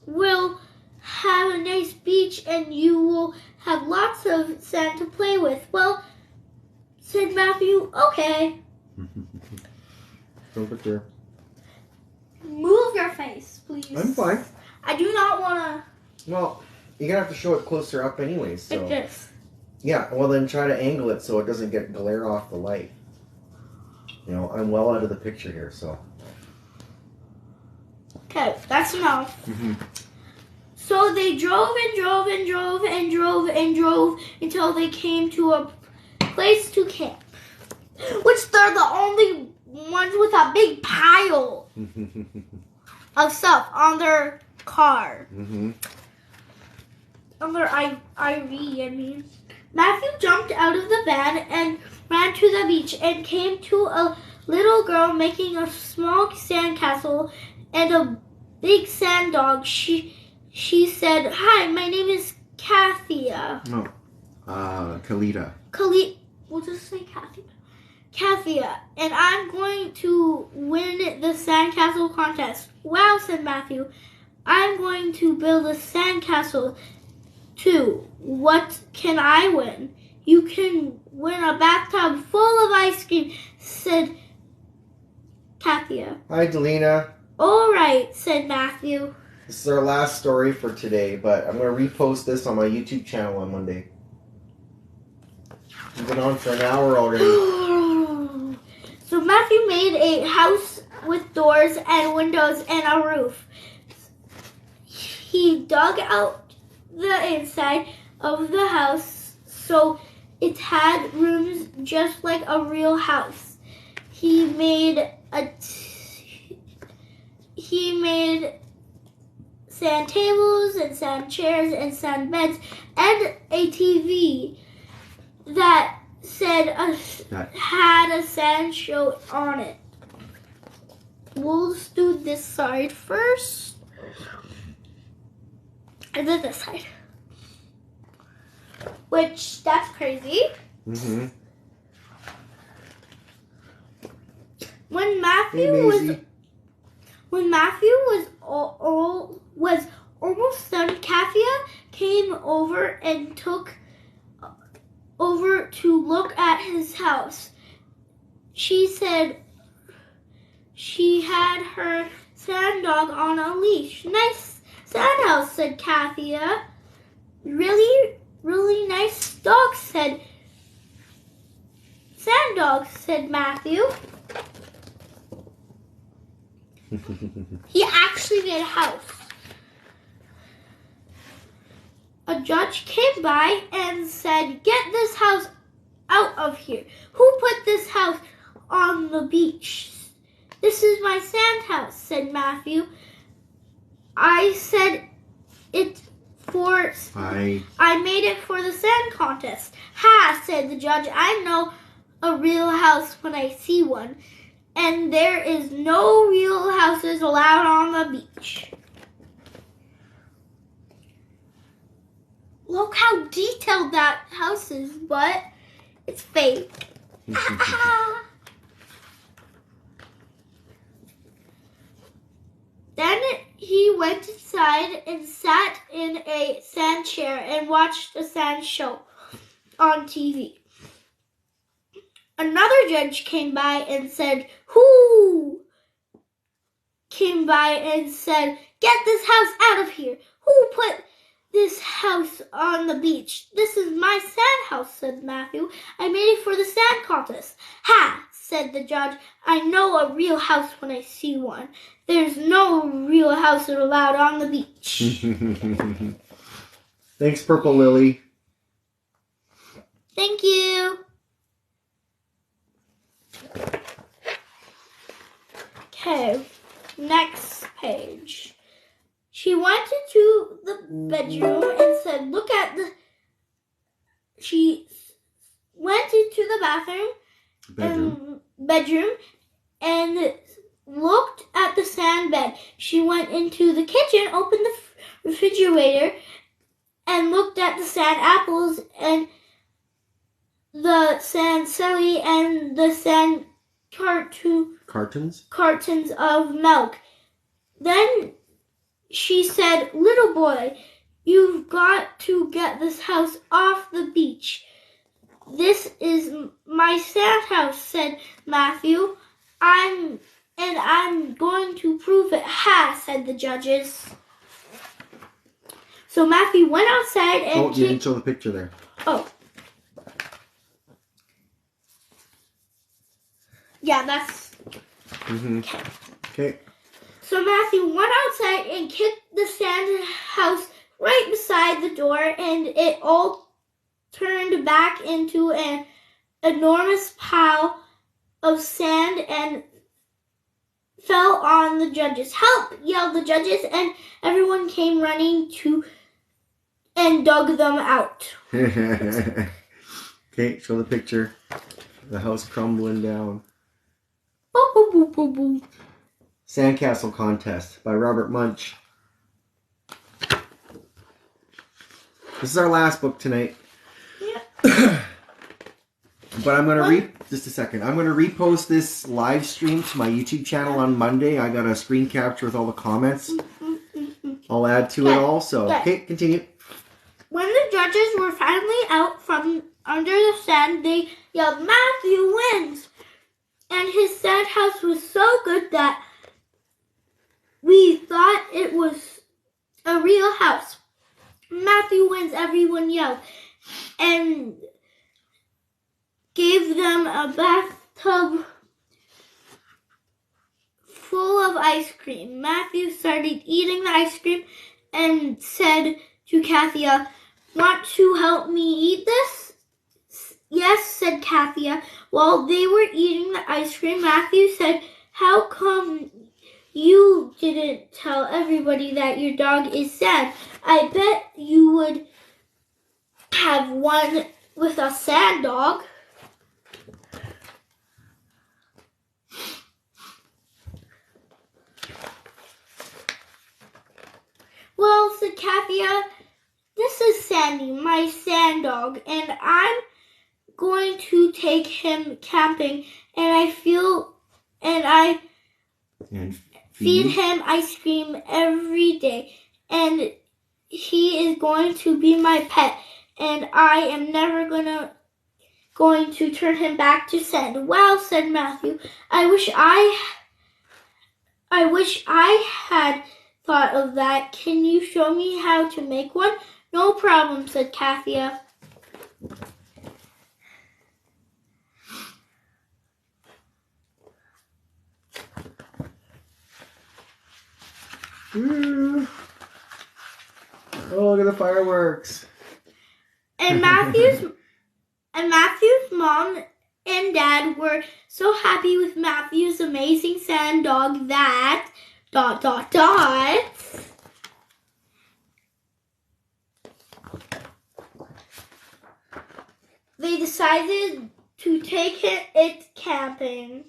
We'll have a nice beach, and you will have lots of sand to play with. Well, said Matthew. Okay. Don't picture. Move your face, please. I'm fine. I do not want to. Well, you're gonna have to show it closer up anyways. So. Like this. Yeah. Well, then try to angle it so it doesn't get glare off the light. You know, I'm well out of the picture here, so. Okay, that's enough. Mm-hmm. So they drove and drove and drove and drove and drove until they came to a place to camp. Which they're the only ones with a big pile of stuff on their car. Mm-hmm. On their IV, I mean. Matthew jumped out of the van and ran to the beach and came to a little girl making a small sandcastle and a big sand dog. She said, "Hi, my name is Kathia." No. Kalita. We'll just say Kathia. Kathia, and I'm going to win the sandcastle contest. Wow, said Matthew. I'm going to build a sandcastle too. What can I win? You can win a bathtub full of ice cream, said Kathia. Hi, Delina. All right, said Matthew. This is our last story for today, but I'm going to repost this on my YouTube channel on Monday. We've been on for an hour already. So Matthew made a house with doors and windows and a roof. He dug out the inside of the house so it had rooms just like a real house. He made sand tables and sand chairs and sand beds and a TV that had a sand show on it. We'll just do this side first. And then this side. Which, that's crazy. Mm-hmm. When Matthew was almost done, Kathia came over and took over to look at his house. She said she had her sand dog on a leash. Nice sand house, said Kathia. Really, really nice dog, said sand dog, said Matthew. He actually made a house. A judge came by and said, "Get this house out of here. Who put this house on the beach?" "This is my sand house," said Matthew. I made it for the sand contest." "Ha," said the judge. "I know a real house when I see one. And there is no real houses allowed on the beach." Look how detailed that house is, but it's fake. Then he went inside and sat in a sand chair and watched a sand show on TV. Another judge came by and said, "Get this house out of here. Who put this house on the beach?" "This is my sand house," said Matthew. "I made it for the sand contest." "Ha," said the judge. "I know a real house when I see one. There's no real house allowed on the beach." Thanks, Purple Lily. Thank you. Okay, next page. She went into the bedroom and said, look at the... She went into the bedroom and looked at the sand bed. She went into the kitchen, opened the refrigerator, and looked at the sand apples and the sand celly and the sand cartons of milk. Then she said, little boy, you've got to get this house off the beach. This is my sand house, said Matthew. I'm going to prove it has, said the judges. So Matthew went outside and... Oh, you didn't show the picture there. Oh. Yeah, that's... Okay. So Matthew went outside and kicked the sand house right beside the door, and it all turned back into an enormous pile of sand and fell on the judges. Help! Yelled the judges, and everyone came running to and dug them out. Okay, show the picture. The house crumbling down. Boop, boop, boop, boop, boop. Sandcastle Contest by Robert Munch. This is our last book tonight. Yeah. But I'm going to just a second. I'm going to repost this live stream to my YouTube channel on Monday. I got a screen capture with all the comments. I'll add to it all. So, okay, continue. When the judges were finally out from under the sand, they yelled, Matthew wins! And his sand house was so good that we thought it was a real house. Matthew wins, everyone yelled, and gave them a bathtub full of ice cream. Matthew started eating the ice cream and said to Kathia, want to help me eat this? Yes, said Kathia. While they were eating the ice cream, Matthew said, how come you didn't tell everybody that your dog is sad? I bet you would have one with a sad dog. Well, said Kathia, this is Sandy, my sand dog, and I'm going to take him camping, and I feed him ice cream every day, and he is going to be my pet, and I am never going to turn him back to sand. Well, said Matthew, I wish I had thought of that. Can you show me how to make one? No problem, said Kathia. Oh, look at the fireworks. And Matthew's mom and dad were so happy with Matthew's amazing sand dog that ... They decided to take it camping.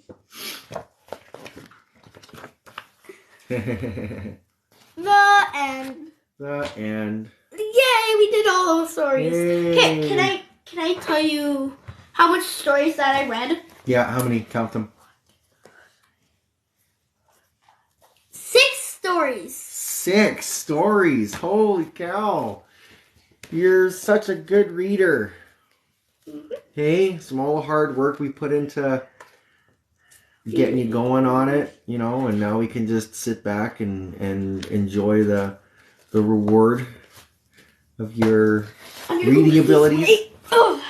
The end. The end. Yay, we did all those stories. Yay. Okay, can I tell you how much stories that I read? Yeah, how many? Count them. 6 stories. 6 stories. Holy cow. You're such a good reader. Hey, some all the hard work we put into getting you going on it, you know, and now we can just sit back and enjoy the reward of your reading abilities. Oh,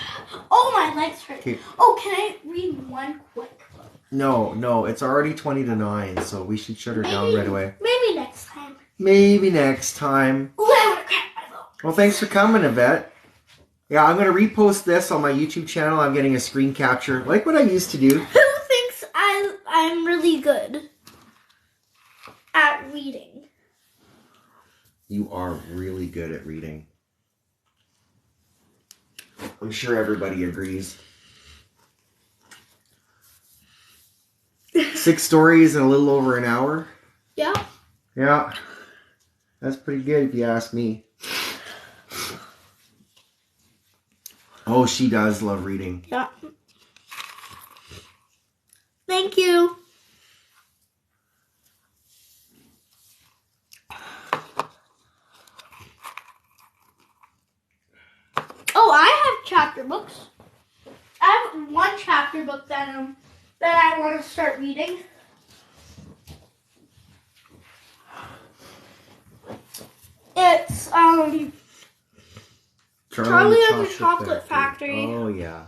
my legs hurt. Okay. Oh, can I read one quick book? No, it's already 20 to 9, so we should shut her down right away. Maybe next time. Maybe next time. Oh, I want to crack my book. Well, thanks for coming, Yvette. Yeah, I'm going to repost this on my YouTube channel. I'm getting a screen capture, like what I used to do. Who thinks I'm really good at reading? You are really good at reading. I'm sure everybody agrees. 6 stories in a little over an hour. Yeah. Yeah. That's pretty good if you ask me. Oh, she does love reading. Yeah. Thank you. Oh, I have chapter books. I have one chapter book that I want to start reading. It's Charlie and the Chocolate Factory. Oh yeah.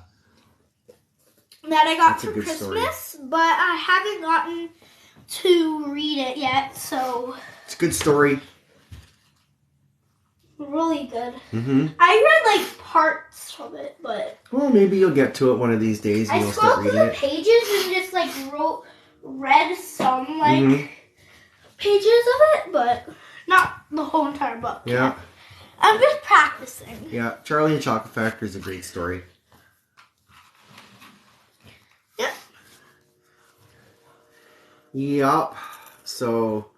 That I got That's a for good Christmas, story. but I haven't gotten to read it yet, so It's a good story. really good. Mm-hmm. I read like parts of it, but Well, maybe you'll get to it one of these days and I you'll start scrolled through reading the it. pages and just like read some pages of it, but not the whole entire book. Yeah. Yet. I'm just practicing. Yeah, Charlie and Chocolate Factory is a great story. Yep. Yup. So.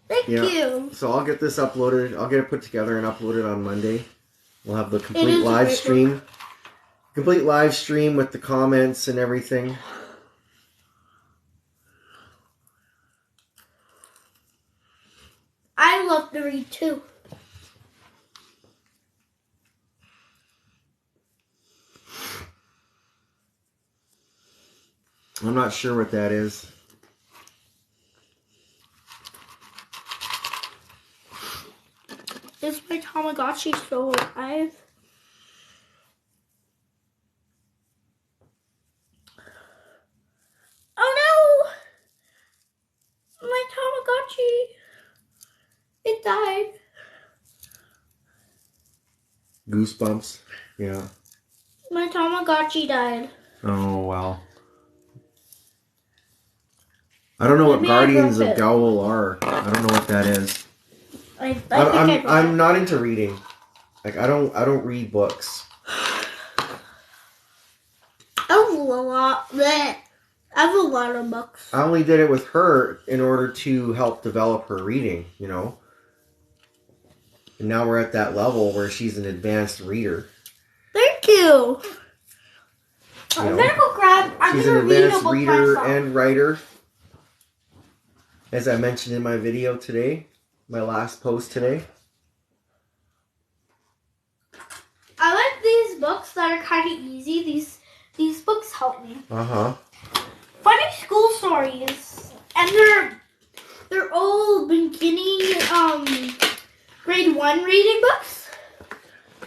Thank you. So I'll get this uploaded. I'll get it put together and uploaded on Monday. We'll have the complete is a live great stream. book. Complete live stream with the comments and everything. I love to read too. I'm not sure what that is. Is my Tamagotchi still alive? Oh no! My Tamagotchi! It died. Goosebumps. Yeah. My Tamagotchi died. Oh, wow. I don't know what Maybe I Guardians broke of it. Gowl are. I don't know what that is. I think I broke I'm it. not into reading. Like I don't read books. I have a lot. Bleh. I have a lot of books. I only did it with her in order to help develop her reading, you know. And now we're at that level where she's an advanced reader. Thank you. I'm gonna go grab. She's an advanced reader and writer. As I mentioned in my video today, my last post today. I like these books that are kind of easy. These books help me. Funny school stories, and they're all beginning grade 1 reading books.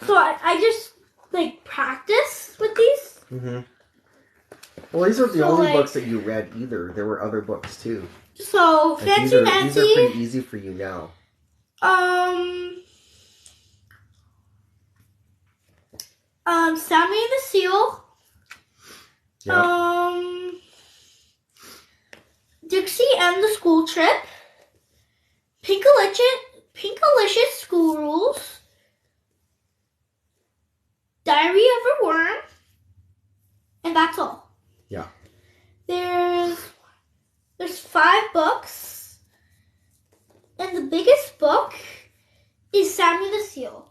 So I just like practice with these. Well, these aren't the only books that you read either. There were other books too. So Like Fancy Nancy. These are pretty easy for you now. Sammy and the Seal. Yep. Dixie and the School Trip. Pinkalicious School Rules. Diary of a Worm. And that's all. Yeah. There's 5 books. And the biggest book is Sammy the Seal.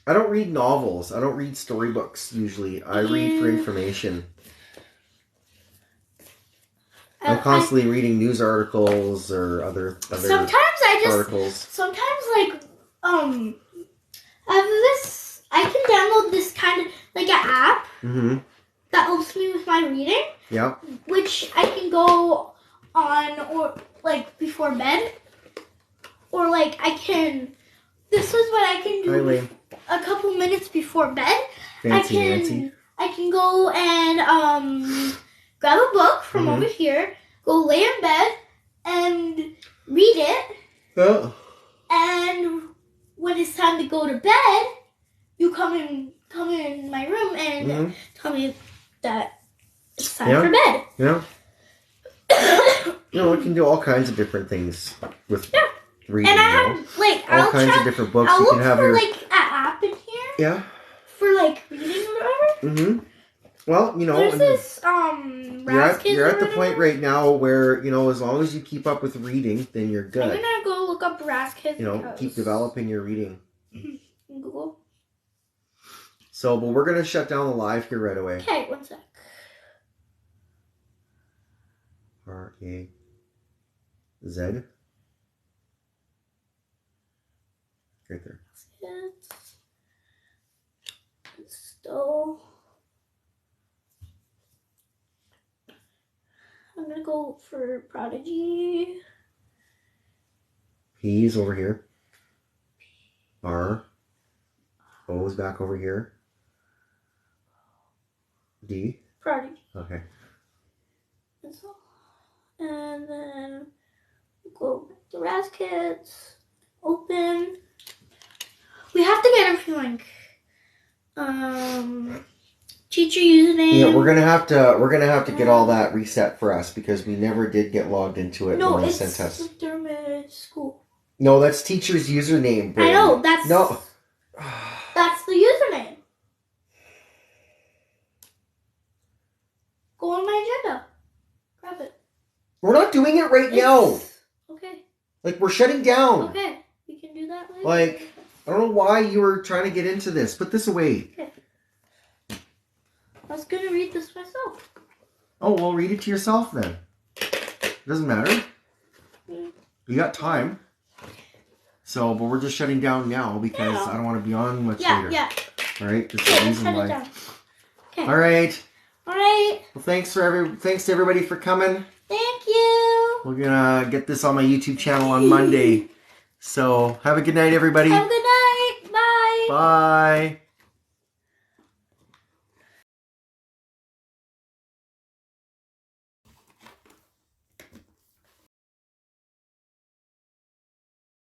I don't read novels. I don't read storybooks usually. I read for information. I'm constantly reading news articles or other sometimes articles. Sometimes I can download this kind of like an app that helps me with my reading. Yeah. Which I can go on or like before bed. Or like this is what I can do a couple minutes before bed. Fancy Nancy. I can go and grab a book from over here, go lay in bed and read it. Oh. And when it's time to go to bed, you come in my room and tell me that it's time for bed. Yeah. We can do all kinds of different things with reading. And I have all kinds of different books. I'll you look can have for your an app in here. Yeah. For reading or whatever. Well, There's this you're at the point right now where as long as you keep up with reading, then you're good. I'm gonna go look up Raskid. Keep developing your reading. Google. So, but we're gonna shut down the live here right away. Okay, one sec. R-A-Z. Right there. Still. I'm gonna go for Prodigy. P's over here. R. O's back over here. D. Prodigy. Okay. And then go the Raz Kids. Open. We have to get everything. Teacher username. Yeah, we're gonna have to get all that reset for us because we never did get logged into it when they sent us. No, it's Dermot School. No, that's teacher's username. Brandon. I know that's no. That's the username. Go on my agenda. Grab it. We're not doing it right now. Okay. We're shutting down. Okay, we can do that later. I don't know why you were trying to get into this. Put this away. Okay. I was gonna read this myself. Oh, well, read it to yourself then. It doesn't matter. You got time. So, but we're just shutting down now because I don't want to be on much later. Yeah. All right, this is the reason why. Okay. All right. Well, thanks to everybody for coming. Thank you. We're gonna get this on my YouTube channel on Monday. So, have a good night, everybody. Have a good night. Bye. Bye.